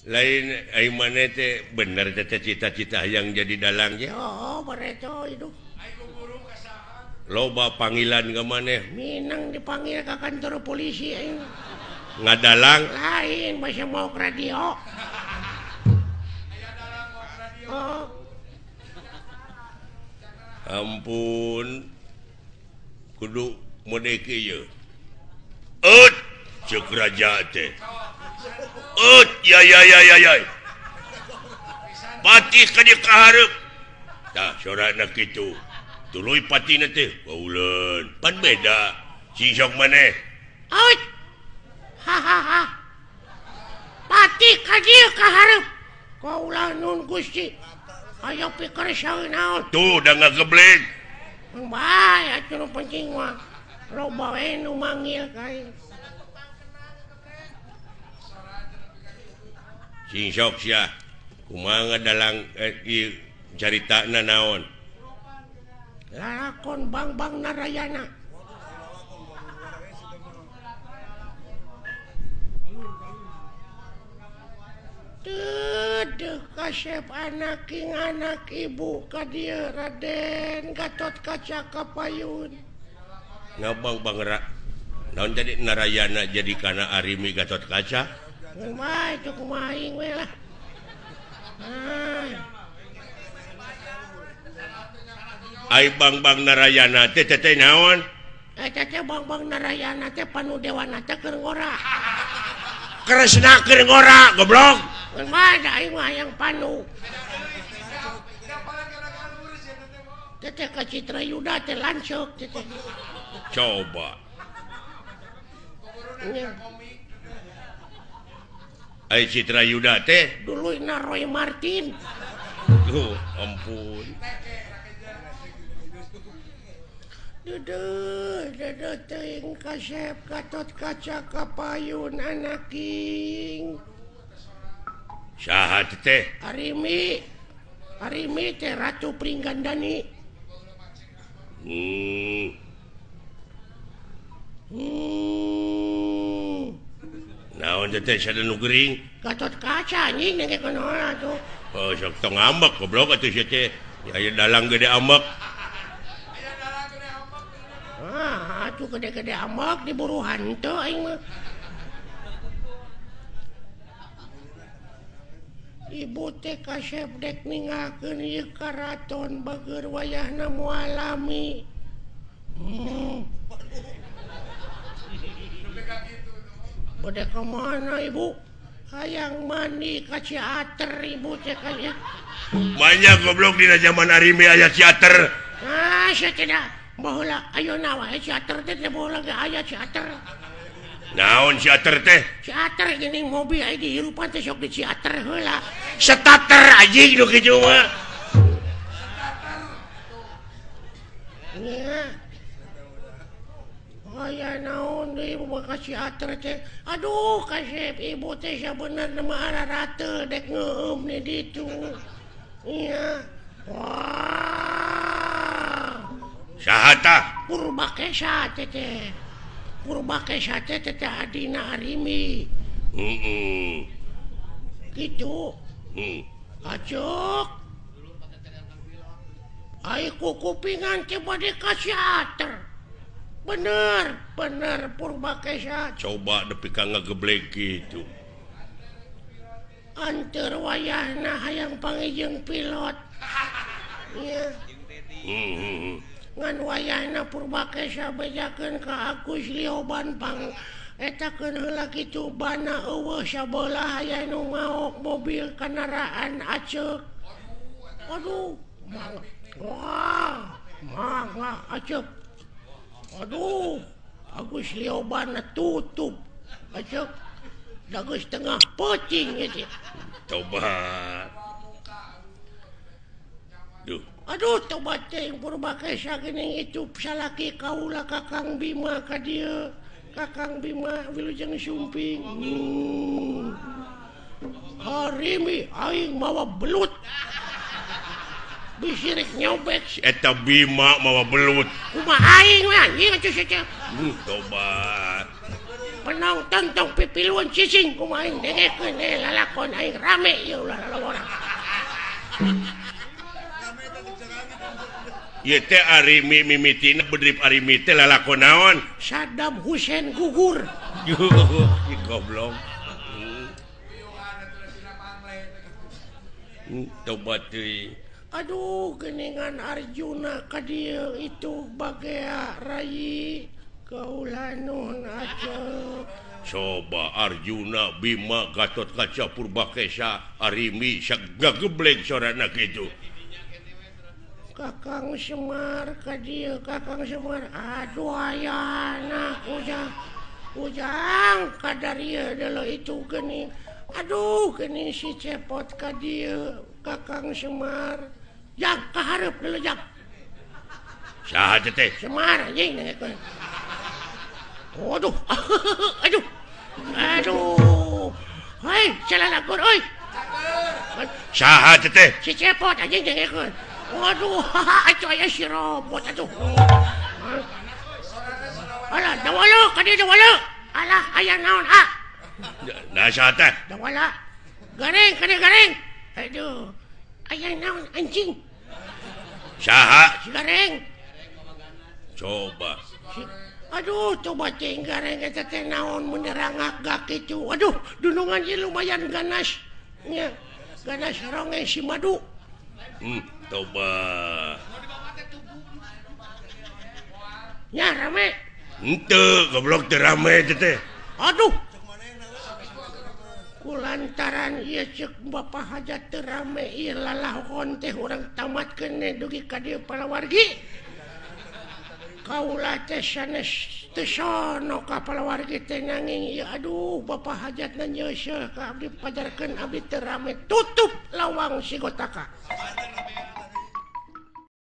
lain bener cita-cita yang jadi dalang loba panggilan ke maneh Minang dipanggil ke kantor polisi ngadalang lain masih mau ke radio. ampun kudu modeki ye cek raja teh ya pati ka dia kaharep tah sorana kitu tuluy patina teh kauleun pan beda sisok maneh Hahaha pati ka dieu kaharep kaulah nun Gusti aya pikir saeunaon tuh da ngagebleng bae atuh nu penting mah loba we nu manggil kae sisok sia kumaha ngadalang caritana naon lalakon Bang Narayana Duh, kasep anak ibu ka dieu Raden Gatot Kaca Kapayun. Ngabang bangera. Naon jadi Narayana jadi kana Arimi Gatot Kaca? Mah itu kumaha aing we lah. Ai Bang Narayana teh naon? Eta teh Bang Narayana teh Panu Dewana teh keur ngora. Kresna keur ngora, goblok. Mah da aing mah yang Panu. Teteh ka Citra Yuda teh lanceuk teteh. Coba. Ai Citra Yuda teh duluina Roy Martin. Tuh, ampun. Duduh teuing kasep Gatot Kaca Kapayun anak king. Saha teh? Arimi teh Ratu Pringgandani. Naon teh sada nu geuring? Gatot Kaca anjing nengke kunaon atuh. Oh, sok tong ambek goblok atuh sia teh. Aya dalang gede ambek. Atuh gede-gede ambek diburu hanteu aing mah. Ibu teh kasep dek ninggalkeun ieu karaton bageur wayahna moal alami. Bade ka mana ibu? Hayang mandi ka Ciater ibu teh kaya. Banyak goblok dina zaman Arimi aya Ciater. Sia teh da baheula ayeuna wae Ciater teh baheula ge aya Ciater. Naon Ciater teh? Ciater geuning mobil aya di hirupan teh sok di Ciater heula. Starter anjing nu kitu mah. Nya. Aya naon deui ibu ka Ciater teh. Aduh kasep ibu teh sabenerna mah ararateu dek ngeueum di ditu. Iya. Wah. Saha tah? Purbakesa teh. Purbakesa teh adina Arimi. Gitu. Acok. Ai kupingan teh bade ka Ciater. Bener Purbakesa. Coba nepi ka ngageblek gitu. Anteur wayahna hayang pangijeng pilot. Iya. Ngan wayahna Purbakesa bejakeun ka Agus Lioban pang etakeun heula kitu bana eueuh sabelah aya nu maok mobil kendaraan aceuk. Aduh, wah, aceuk. Aduh, Agus Lioban tutup. Aceuk. Da geus tengah peuting ieu. Tobat. Duh. Aduh, tobat teh Purbakesa geuning itu salaki kaula Kakang Bima ka dieu. Kakang Bima Wilujeng Sumping. Arimi aing mawa belut. Bisirik nyobek. Eta Bima mawa belut. Kumaha aing we anjing atuh sia teh. Tobat. penonton tong pipiluan cicing kumain dengekeun lalakon aing rame ieu ulah orang. Ieu teh ari mimitina bedrip ari teh lalakon naon? Saddam Hussein gugur. Goblok. Tobat deui. Aduh, geningan Arjuna ka dieu itu bagea rai kaula nuhun aceu. Coba Arjuna, Bima, Gatot Kaca, Purbakesa, Arimi, sagagebleng sorana kitu. Kakang Semar ka dieu, Kakang Semar. Aduh ayana ujang kadarieu deuleu itu geuning. Aduh, geuning si cepot ka dieu, Kakang Semar. Jang kahareup deuleu jang. Saha teh? Semar anjing dengekeun. Waduh. Aduh. Hei, salalagur euy. Saha teh? Si cepot anjing dengekeun. Waduh, atuh aya si robot atuh. Alah, dawala ka dieu dawala. Alah, aya naon ah? Nah saha teh? Dawala. Gareng ka dieu gareng. Aduh. Aya naon anjing? Saha? Si gareng. Coba. Aduh, coba cing gareng eta teh naon mun nerangak kitu. Aduh, dunungan ieu lumayan ganas. Nya, ganas ronge si madu. Coba. Nya rame. Henteu, goblok teu rame teh. Aduh. Kulantaran ieu ceuk Bapak Hajat teu rame ieu lalahon teh urang tamatkeun dugi ka dieu palawargi. Kaula teh sanes teu sono ka palawargi teh nanging ieu aduh Bapak Hajatna nyeuseul ka abdi pajarkeun abdi teu rame tutup lawang si Gotaka.